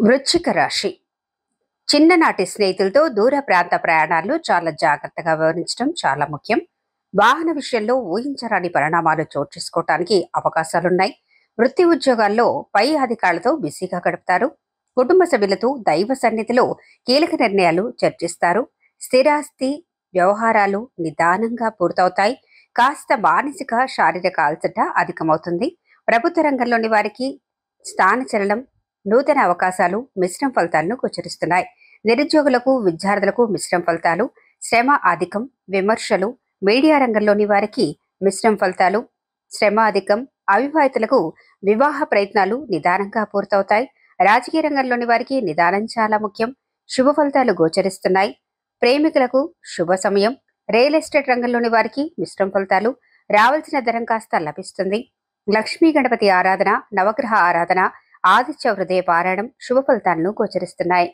వృశ్చిక రాశి. చిన్ననాటి స్నేహితులతో దూర ప్రాంత ప్రయాణాల్లో చాలా జాగ్రత్తగా వ్యవహరించడం చాలా ముఖ్యం. వాహన విషయంలో ఊహించరాని పరిణామాలు చోటు చేసుకోవటానికి అవకాశాలున్నాయి. వృత్తి ఉద్యోగాల్లో పై అధికారులతో బిజీగా గడుపుతారు. కుటుంబ సభ్యులతో దైవ సన్నిధిలో కీలక నిర్ణయాలు చర్చిస్తారు. స్థిరాస్తి వ్యవహారాలు నిదానంగా పూర్తవుతాయి. కాస్త మానసిక శారీరక అలసట అధికమవుతుంది. ప్రభుత్వ రంగంలోని వారికి స్థానచలనం, నూతన అవకాశాలు మిశ్రమ ఫలితాలను గోచరిస్తున్నాయి. నిరుద్యోగులకు, విద్యార్థులకు మిశ్రమ ఫలితాలు. శ్రమ అధికం, విమర్శలు. మీడియా రంగంలోని వారికి మిశ్రమ ఫలితాలు, శ్రమ అధికం. అవివాహితులకు వివాహ ప్రయత్నాలు నిదానంగా పూర్తవుతాయి. రాజకీయ రంగంలోని వారికి నిదానం చాలా ముఖ్యం. శుభ ఫలితాలు గోచరిస్తున్నాయి. ప్రేమికులకు శుభ సమయం. రియల్ ఎస్టేట్ రంగంలోని వారికి మిశ్రమ ఫలితాలు. రావాల్సిన ధనం కాస్త లభిస్తుంది. లక్ష్మీ గణపతి ఆరాధన, నవగ్రహ ఆరాధన, ఆదిత్య హృదయ పారాయణం శుభ ఫలితాలను గోచరిస్తున్నాయి.